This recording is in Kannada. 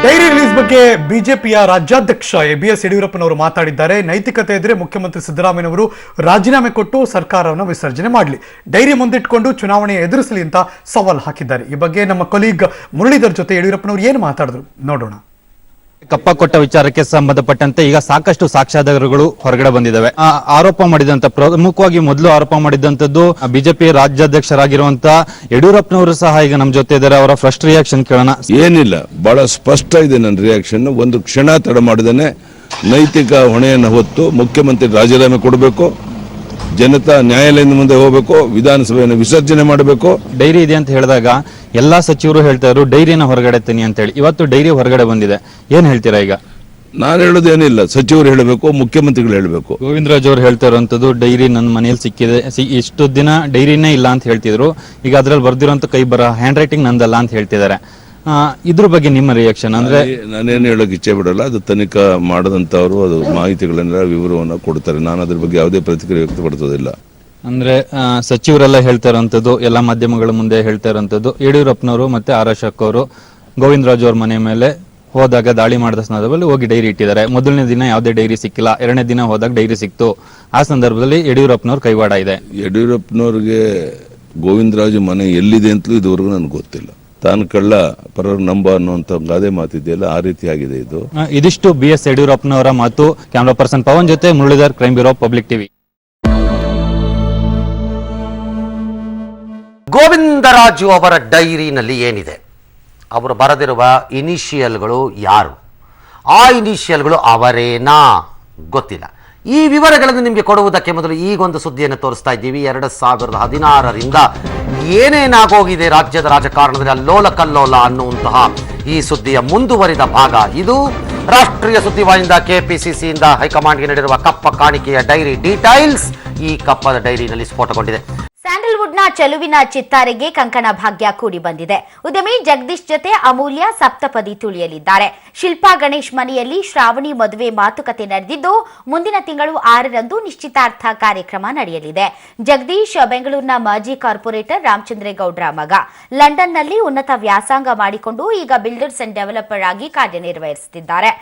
ಡೈರಿ ರಿಲೀಸ್ ಬಗ್ಗೆ ಬಿಜೆಪಿಯ ರಾಜ್ಯಾಧ್ಯಕ್ಷ ಎಬಿಎಸ್ ಯಡಿಯೂರಪ್ಪನವರು ಮಾತಾಡಿದ್ದಾರೆ. ನೈತಿಕತೆ ಇದ್ರೆ ಮುಖ್ಯಮಂತ್ರಿ ಸಿದ್ದರಾಮಯ್ಯನವರು ರಾಜೀನಾಮೆ ಕೊಟ್ಟು ಸರ್ಕಾರವನ್ನು ವಿಸರ್ಜನೆ ಮಾಡಲಿ, ಡೈರಿ ಮುಂದಿಟ್ಟುಕೊಂಡು ಚುನಾವಣೆ ಎದುರಿಸಲಿ ಅಂತ ಸವಾಲ್ ಹಾಕಿದ್ದಾರೆ. ಈ ಬಗ್ಗೆ ನಮ್ಮ ಕೊಲೀಗ್ ಮುರಳೀಧರ್ ಜೊತೆ ಯಡಿಯೂರಪ್ಪನವರು ಏನು ಮಾತಾಡಿದ್ರು ನೋಡೋಣ. ಕಪ್ಪ ಕೊಟ್ಟ ವಿಚಾರಕ್ಕೆ ಸಂಬಂಧಪಟ್ಟಂತೆ ಈಗ ಸಾಕಷ್ಟು ಸಾಕ್ಷ್ಯಾಧಾರಗಳು ಹೊರಗಡೆ ಬಂದಿದ್ದಾವೆ. ಆರೋಪ ಮಾಡಿದಂತ ಪ್ರಮುಖವಾಗಿ ಮೊದಲು ಆರೋಪ ಮಾಡಿದಂತದ್ದು ಬಿಜೆಪಿ ರಾಜ್ಯಾಧ್ಯಕ್ಷರಾಗಿರುವಂತ ಯಡಿಯೂರಪ್ಪನವರು ಸಹ ಈಗ ನಮ್ಮ ಜೊತೆ ಇದ್ದಾರೆ. ಅವರ ಫಸ್ಟ್ ರಿಯಾಕ್ಷನ್ ಕೇಳೋಣ. ಏನಿಲ್ಲ, ಬಹಳ ಸ್ಪಷ್ಟ ಇದೆ ನನ್ನ ರಿಯಾಕ್ಷನ್. ಒಂದು ಕ್ಷಣ ತಡ ಮಾಡಿದಾನೆ ನೈತಿಕ ಹೊಣೆಯನ್ನು ಹೊತ್ತು ಮುಖ್ಯಮಂತ್ರಿ ರಾಜೀನಾಮೆ ಕೊಡಬೇಕು, ಜನತಾ ನ್ಯಾಯಾಲಯದ ಮುಂದೆ ಹೋಗಬೇಕು, ವಿಧಾನಸಭೆಯನ್ನು ವಿಸರ್ಜನೆ ಮಾಡಬೇಕು. ಡೈರಿ ಇದೆ ಅಂತ ಹೇಳಿದಾಗ ಎಲ್ಲಾ ಸಚಿವರು ಹೇಳ್ತಾ ಇದ್ರು ಡೈರಿನ ಹೊರಗಡೆ ತನ್ನಿ ಅಂತ ಹೇಳಿ. ಇವತ್ತು ಡೈರಿ ಹೊರಗಡೆ ಬಂದಿದೆ, ಏನ್ ಹೇಳ್ತೀರಾ? ಈಗ ನಾನು ಹೇಳೋದೇನಿಲ್ಲ, ಸಚಿವರು ಹೇಳಬೇಕು, ಮುಖ್ಯಮಂತ್ರಿಗಳು ಹೇಳಬೇಕು. ಗೋವಿಂದರಾಜ್ ಅವರು ಹೇಳ್ತಾ ಇರುವಂತದ್ದು ಡೈರಿ ನನ್ನ ಮನೆಯಲ್ಲಿ ಸಿಕ್ಕಿದೆ, ಇಷ್ಟು ದಿನ ಡೈರಿನೇ ಇಲ್ಲ ಅಂತ ಹೇಳ್ತಿದ್ರು. ಈಗ ಅದ್ರಲ್ಲಿ ಬರ್ದಿರುವಂತ ಕೈ ಬರ ಹ್ಯಾಂಡ್ ರೈಟಿಂಗ್ ನಂದಲ್ಲ ಅಂತ ಹೇಳ್ತಿದ್ದಾರೆ. ಇದ್ರ ಬಗ್ಗೆ ನಿಮ್ಮ ರಿಯಾಕ್ಷನ್? ಅಂದ್ರೆ ನಾನೇನು ಹೇಳೋಕೆ ಇಚ್ಛೆ ಬಿಡಲ್ಲ, ಅದು ತನಿಖಾ ಮಾಡದಂತವರು ಅದು ಮಾಹಿತಿಗಳನ್ನ ವಿವರವನ್ನು ಕೊಡ್ತಾರೆ. ನಾನು ಅದ್ರ ಬಗ್ಗೆ ಯಾವುದೇ ಪ್ರತಿಕ್ರಿಯೆ ವ್ಯಕ್ತಪಡಿಸೋದಿಲ್ಲ. ಅಂದ್ರೆ ಸಚಿವರೆಲ್ಲ ಹೇಳ್ತಾ ಇರುವಂತದ್ದು, ಎಲ್ಲಾ ಮಾಧ್ಯಮಗಳ ಮುಂದೆ ಹೇಳ್ತಾ ಇರುವಂತದ್ದು, ಯಡಿಯೂರಪ್ಪನವರು ಮತ್ತೆ ಆರ್ ಅಶೋಕ್ ಅವರು ಗೋವಿಂದರಾಜ್ ಅವ್ರ ಮನೆ ಮೇಲೆ ಹೋದಾಗ ದಾಳಿ ಮಾಡಿದ ಸಂದರ್ಭದಲ್ಲಿ ಹೋಗಿ ಡೈರಿ ಇಟ್ಟಿದ್ದಾರೆ. ಮೊದಲನೇ ದಿನ ಯಾವುದೇ ಡೈರಿ ಸಿಕ್ಕಿಲ್ಲ, ಎರಡನೇ ದಿನ ಹೋದಾಗ ಡೈರಿ ಸಿಕ್ತು. ಆ ಸಂದರ್ಭದಲ್ಲಿ ಯಡಿಯೂರಪ್ಪನವ್ರ ಕೈವಾಡ ಇದೆ. ಯಡಿಯೂರಪ್ಪನವ್ರಿಗೆ ಗೋವಿಂದರಾಜ್ ಮನೆ ಎಲ್ಲಿದೆ ಅಂತಲೂ ಇದುವರೆಗೂ ನನಗೆ ಗೊತ್ತಿಲ್ಲ. ತಾನು ಕಳ್ಳ ಪರರ ನಂಬ ಅನ್ನುವಂತ ಗಾದೆ ಮಾತಿದೆಯಲ್ಲ, ಆ ರೀತಿ ಆಗಿದೆ ಇದು. ಇದಿಷ್ಟು BS ಯಡಿಯೂರಪ್ಪನವರ ಮಾತು. ಕ್ಯಾಮರಾ ಪರ್ಸನ್ ಪವನ್ ಜೊತೆ Muralidhar, crime bureau, public TV. Govindaraju ಅವರ ಡೈರಿನಲ್ಲಿ ಏನಿದೆ? ಅವರು ಬರೆದಿರುವ ಇನಿಷಿಯಲ್ಗಳು ಯಾರು? ಆ ಇನಿಷಿಯಲ್ಗಳು ಅವರೇನಾ? ಗೊತ್ತಿಲ್ಲ. ಈ ವಿವರಗಳನ್ನು ನಿಮಗೆ ಕೊಡುವುದಕ್ಕೆ ಮೊದಲು ಈಗೊಂದು ಸುದ್ದಿಯನ್ನು ತೋರಿಸ್ತಾ ಇದ್ದೀವಿ. 2016ರಿಂದ ಏನೇನಾಗೋಗಿದೆ ರಾಜ್ಯದ ರಾಜಕಾರಣದಲ್ಲಿ ಅಲ್ಲೋಲ ಕಲ್ಲೋಲ ಅನ್ನುವಂತಹ ಈ ಸುದ್ದಿಯ ಮುಂದುವರಿದ ಭಾಗ ಇದು. ರಾಷ್ಟ್ರೀಯ ಸುದ್ದಿವಾಹಿನಿಯಿಂದ ಕೆಪಿಸಿಸಿಯಿಂದ ಹೈಕಮಾಂಡ್ಗೆ ನೀಡಿರುವ ಕಪ್ಪ ಕಾಣಿಕೆಯ ಡೈರಿ ಡೀಟೈಲ್ಸ್ ಈ ಕಪ್ಪದ ಡೈರಿನಲ್ಲಿ ಸ್ಫೋಟಗೊಂಡಿದೆ. ಸ್ಯಾಂಡಲ್ವುಡ್ನ ಚೆಲುವಿನ ಚಿತ್ತಾರಿಗೆ ಕಂಕಣ ಭಾಗ್ಯ ಕೂಡಿ ಬಂದಿದೆ. ಉದ್ಯಮಿ ಜಗದೀಶ್ ಜೊತೆ ಅಮೂಲ್ಯ ಸಪ್ತಪದಿ ತುಳಿಯಲಿದ್ದಾರೆ. ಶಿಲ್ಪಾ ಗಣೇಶ್ ಮನೆಯಲ್ಲಿ ಶ್ರಾವಣಿ ಮದುವೆ ಮಾತುಕತೆ ನಡೆದಿದ್ದು, ಮುಂದಿನ ತಿಂಗಳು 6ರಂದು ನಿಶ್ಚಿತಾರ್ಥ ಕಾರ್ಯಕ್ರಮ ನಡೆಯಲಿದೆ. ಜಗದೀಶ್ ಬೆಂಗಳೂರಿನ ಮಾಜಿ ಕಾರ್ಪೊರೇಟರ್ ರಾಮಚಂದ್ರೇಗೌಡರ ಮಗ. ಲಂಡನ್ನಲ್ಲಿ ಉನ್ನತ ವ್ಯಾಸಂಗ ಮಾಡಿಕೊಂಡು ಈಗ ಬಿಲ್ಡರ್ಸ್ ಅಂಡ್ ಡೆವಲಪರ್ ಆಗಿ ಕಾರ್ಯನಿರ್ವಹಿಸುತ್ತಿದ್ದಾರೆ.